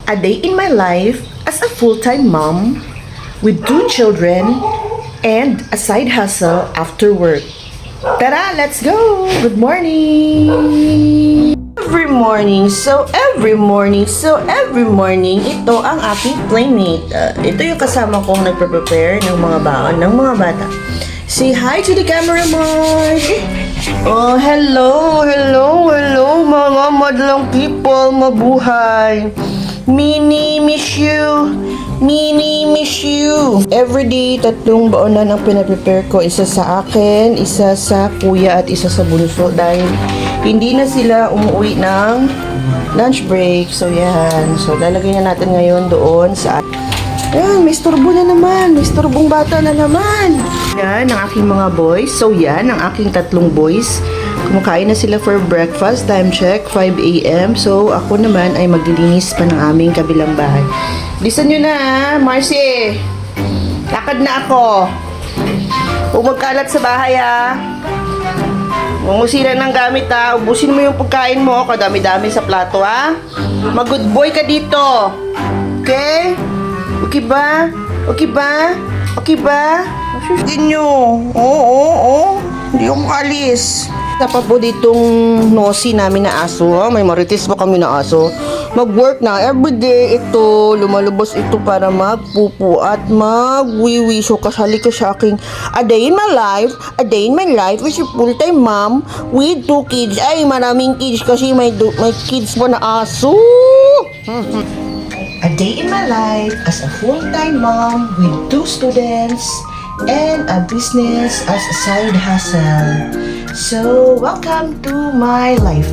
A day in my life as a full-time mom with 2 children and a side hustle after work. Tara, let's go! Good morning! Every morning, ito ang aking playmate. Ito yung kasama kong nagpe-prepare ng mga baon ng mga bata. Say hi to the cameraman! Oh, hello mga madlang people, mabuhay! Mini, miss you! Everyday, 3 baonan ang pinaprepare ko. Isa sa akin, isa sa kuya, at isa sa bunso. Dahil hindi na sila umuwi ng lunch break. So, yan. So, lalagay na natin ngayon doon sa... Ayan, may istorbo na naman. May istorbong bata na naman. Yan, ang aking mga boys. So, yan, ang aking 3 boys. Kumakain na sila for breakfast. Time check, 5 a.m. So, ako naman ay maglilinis pa ng aming kabilang bahay. Listen nyo na, Marcy. Lakad na ako. Huwag magkalat sa bahay, ha. Huwag mo sila ng gamit, ha. Ubusin mo yung pagkain mo. Kadami-dami sa plato, ha. Mag-good boy ka dito. Okay? Okay ba? Susunod nyo. Oo. Hindi ako alis. Dapat po ditong nosi namin na aso. Ha? May marites pa kami na aso. Mag-work na. Everyday ito. Lumalabas ito para magpupo at magwiwi. So, kasali ka sa aking a day in my life as a full-time mom with 2 kids. Ay, maraming kids kasi may kids pa na aso. A day in my life as a full-time mom with 2 students and a business as a side hustle. So, welcome to my life.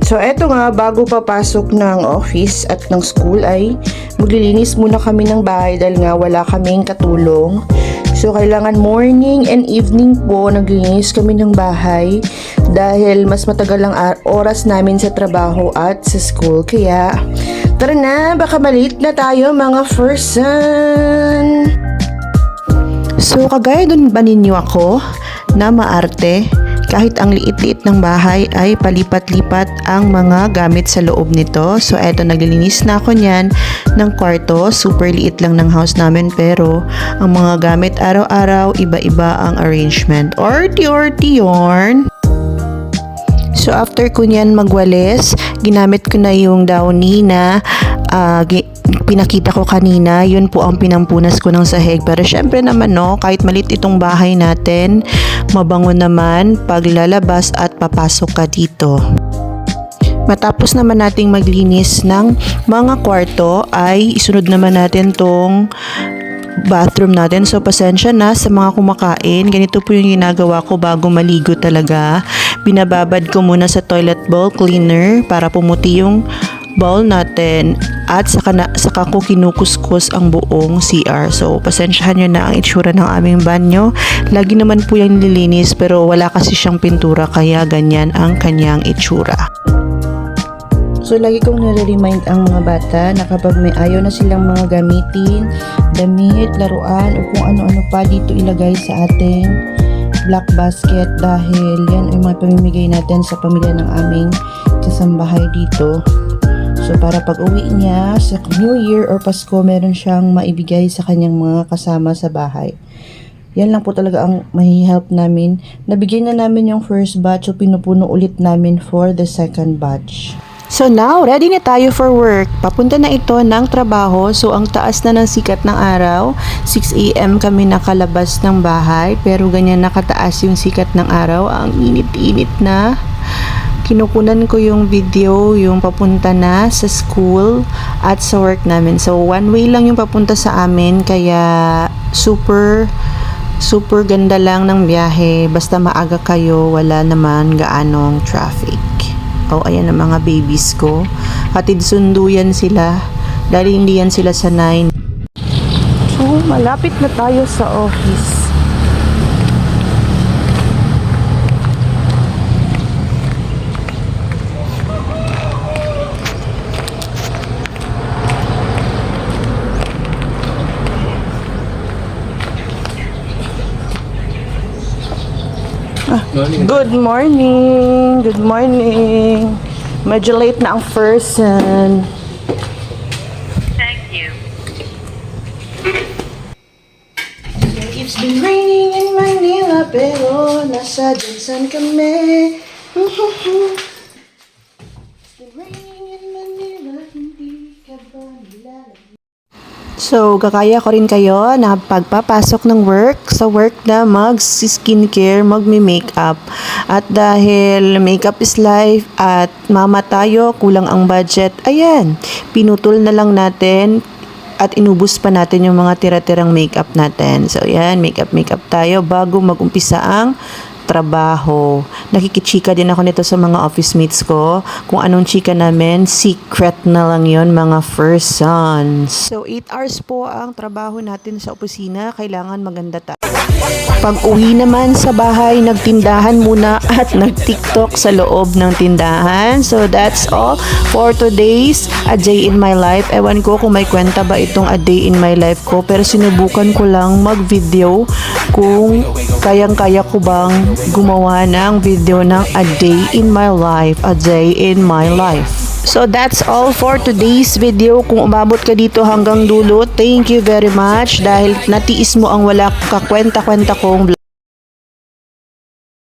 So, eto nga, bago papasok ng office at ng school ay maglilinis muna kami ng bahay dahil nga wala kaming katulong. So, kailangan morning and evening po naglilinis kami ng bahay dahil mas matagal ang oras namin sa trabaho at sa school. Kaya, tara na, baka malit na tayo mga person. So, kagaya dun ba ninyo ako na maarte? Kahit ang liit-liit ng bahay ay palipat-lipat ang mga gamit sa loob nito. So, eto, naglilinis na ako niyan ng kwarto. Super liit lang ng house namin pero ang mga gamit araw-araw, iba-iba ang arrangement. Orty yarn! So, after ko niyan magwalis, ginamit ko na yung downy na pinakita ko kanina. Yun po ang pinampunas ko ng sahig. Pero syempre naman, no, kahit malit itong bahay natin, mabango naman pag lalabas at papasok ka dito. Matapos naman nating maglinis ng mga kwarto, ay isunod naman natin tong bathroom natin. So, pasensya na sa mga kumakain. Ganito po yung ginagawa ko bago maligo talaga. Binababad ko muna sa toilet bowl cleaner para pumuti yung bowl natin at saka ko kinukuskus ang buong CR. So, pasensyahan nyo na ang itsura ng aming banyo. Lagi naman po yung nililinis pero wala kasi siyang pintura kaya ganyan ang kanyang itsura. So, lagi kong nare-remind ang mga bata na kapag may ayaw na silang mga gamitin, damit, laruan, o kung ano-ano pa dito ilagay sa ating black basket dahil yan ay mga pamimigay natin sa pamilya ng aming kasambahay dito. So, para pag uwi niya sa New Year or Pasko, meron siyang maibigay sa kanyang mga kasama sa bahay. Yan lang po talaga ang mahihelp namin. Nabigyan na namin yung first batch, so pinupuno ulit namin for the second batch. So now, ready na tayo for work. Papunta na ito ng trabaho. So, ang taas na ng sikat ng araw. 6 a.m. kami nakalabas ng bahay. Pero ganyan nakataas yung sikat ng araw. Ang init-init na. Kinukunan ko yung video, yung papunta na sa school at sa work namin. So, one way lang yung papunta sa amin. Kaya, super ganda lang ng biyahe. Basta maaga kayo, wala naman gaanong traffic. Oh, ayan ang mga babies ko. Hatid sundo yan sila. Dahil hindi yan sila sanay. So, malapit na tayo sa office. Good morning. Good morning. Medyo late na ang person. Thank you. It's been raining in Manila pero nasa Jensen kami. It's been raining in Manila, hindi ka ba nilalagay? So, kakaya ko rin kayo na pagpapasok ng work, sa work na mag-skincare, magme-makeup. At dahil makeup is life at mama tayo, kulang ang budget, ayan, pinutol na lang natin at inubos pa natin yung mga tira-tirang makeup natin. So, yan, makeup tayo bago mag-umpisa ang trabaho. Nakikichika din ako nito sa mga office mates ko. Kung anong chika namin, secret na lang yon mga first sons. So, 8 hours po ang trabaho natin sa opisina. Kailangan maganda tayo. Pag uwi naman sa bahay, nagtindahan muna at nag-TikTok sa loob ng tindahan. So, that's all for today's A Day in My Life. Ewan ko kung may kwenta ba itong A Day in My Life ko, pero sinubukan ko lang mag-video kung kayang-kaya ko bang gumawa ng video ng A Day in My Life. A Day in My Life. So that's all for today's video. Kung umabot ka dito hanggang dulo, thank you very much dahil natiis mo ang wala kakwenta-kwenta kong vlog.